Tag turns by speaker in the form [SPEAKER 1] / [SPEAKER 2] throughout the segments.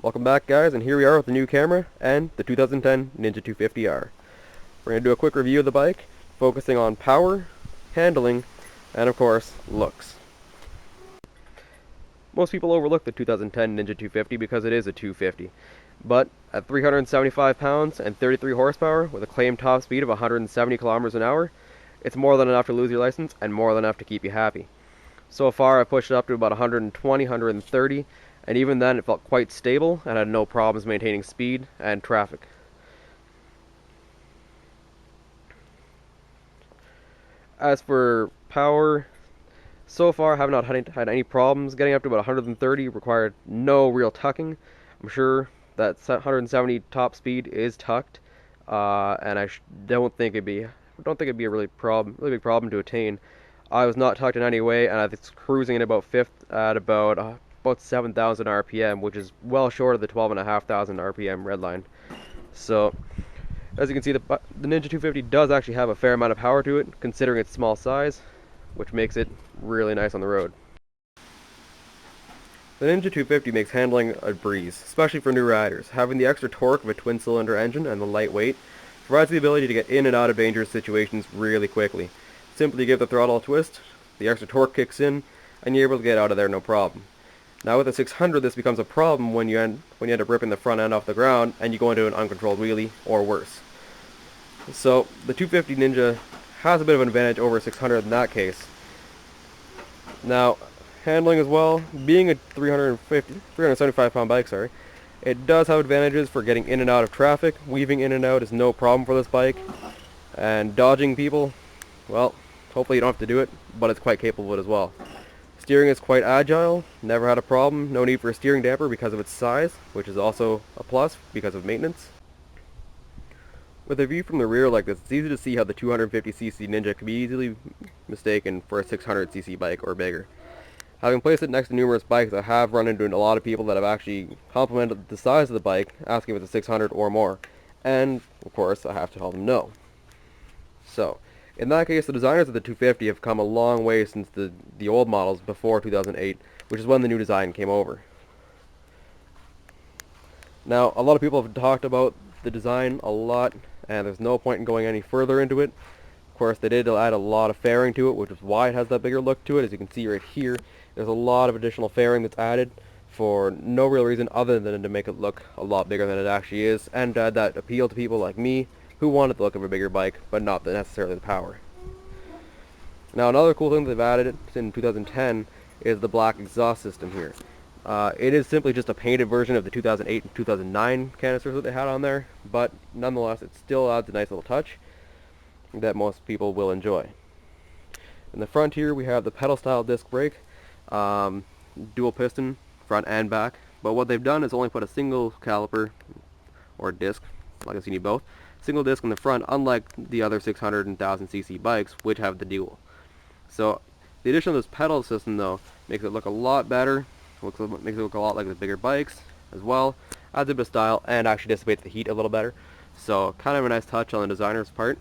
[SPEAKER 1] Welcome back, guys, and here we are with the new camera and the 2010 Ninja 250R. We're going to do a quick review of the bike, focusing on power, handling, and of course, looks. Most people overlook the 2010 Ninja 250 because it is a 250, but at 375 pounds and 33 horsepower with a claimed top speed of 170 kilometers an hour, it's more than enough to lose your license and more than enough to keep you happy. So far, I pushed it up to about 120, 130, and even then it felt quite stable and had no problems maintaining speed and traffic. As for power, so far I have not had any problems. Getting up to about 130 required no real tucking. I'm sure that 170 top speed is tucked, and I don't think it'd be a really big problem to attain. I was not tucked in any way, and I was cruising at about fifth at about 7,000 RPM, which is well short of the 12,500 RPM redline. So, as you can see, the Ninja 250 does actually have a fair amount of power to it, considering its small size, which makes it really nice on the road. The Ninja 250 makes handling a breeze, especially for new riders. Having the extra torque of a twin-cylinder engine and the light weight provides the ability to get in and out of dangerous situations really quickly. Simply give the throttle a twist, the extra torque kicks in, and you're able to get out of there no problem. Now with the 600, this becomes a problem when you end up ripping the front end off the ground and you go into an uncontrolled wheelie or worse. So the 250 Ninja has a bit of an advantage over a 600 in that case. Now, handling as well, being a 375 pound bike, it does have advantages for getting in and out of traffic. Weaving in and out is no problem for this bike, and dodging people, well, hopefully you don't have to do it, but it's quite capable of it as well. Steering is quite agile, never had a problem, no need for a steering damper because of its size, which is also a plus because of maintenance. With a view from the rear like this, it's easy to see how the 250cc Ninja can be easily mistaken for a 600cc bike or bigger. Having placed it next to numerous bikes, I have run into a lot of people that have actually complimented the size of the bike, asking if it's a 600 or more, and of course I have to tell them no. So, in that case, the designers of the 250 have come a long way since the old models before 2008, which is when the new design came over. Now, a lot of people have talked about the design a lot, and there's no point in going any further into it. Of course, they did add a lot of fairing to it, which is why it has that bigger look to it. As you can see right here, there's a lot of additional fairing that's added for no real reason other than to make it look a lot bigger than it actually is, and to add that appeal to people like me who wanted the look of a bigger bike, but not necessarily the power. Now, another cool thing they've added in 2010 is the black exhaust system here. It is simply just a painted version of the 2008 and 2009 canisters that they had on there, but nonetheless, it still adds a nice little touch that most people will enjoy. In the front here, we have the pedal-style disc brake, dual piston, front and back, but what they've done is only put a single caliper, or disc, like I said, you need both, single disc in the front, unlike the other 600 and 1000cc bikes, which have the dual. So, the addition of this pedal system, though, makes it look a lot better, makes it look a lot like the bigger bikes as well, adds a bit of style, and actually dissipates the heat a little better. So, kind of a nice touch on the designer's part.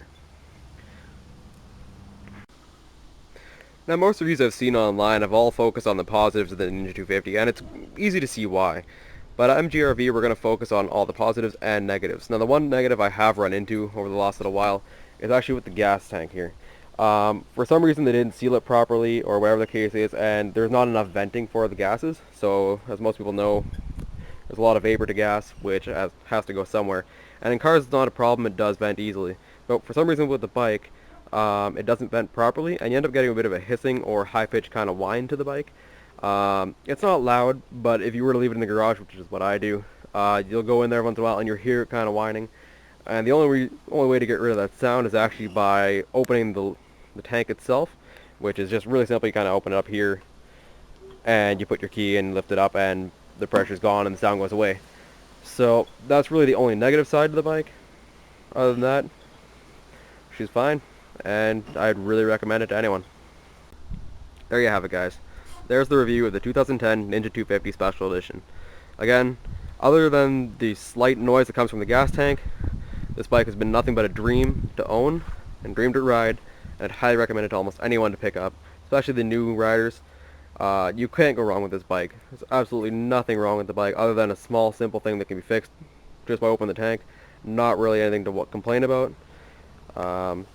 [SPEAKER 1] Now, most reviews I've seen online have all focused on the positives of the Ninja 250, and it's easy to see why. But at MGRV, we're going to focus on all the positives and negatives. Now, the one negative I have run into over the last little while is actually with the gas tank here. For some reason, they didn't seal it properly, or whatever the case is, and there's not enough venting for the gases. So, as most people know, there's a lot of vapor to gas, which has to go somewhere. And in cars, it's not a problem, it does vent easily. But for some reason with the bike, it doesn't vent properly, and you end up getting a bit of a hissing or high-pitched kind of whine to the bike. It's not loud, but if you were to leave it in the garage, which is what I do, you'll go in there once in a while and you'll hear it kind of whining. And the only way to get rid of that sound is actually by opening the tank itself, which is just really simple. You kind of open it up here, and you put your key in, lift it up, and the pressure's gone and the sound goes away. So that's really the only negative side to the bike. Other than that, she's fine, and I'd really recommend it to anyone. There you have it, guys. There's the review of the 2010 Ninja 250 Special Edition. Again, other than the slight noise that comes from the gas tank, this bike has been nothing but a dream to own and dream to ride, and I'd highly recommend it to almost anyone to pick up, especially the new riders. You can't go wrong with this bike. There's absolutely nothing wrong with the bike other than a small simple thing that can be fixed just by opening the tank. Not really anything to complain about.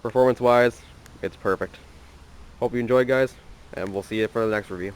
[SPEAKER 1] Performance wise, it's perfect. Hope you enjoyed, guys, and we'll see you for the next review.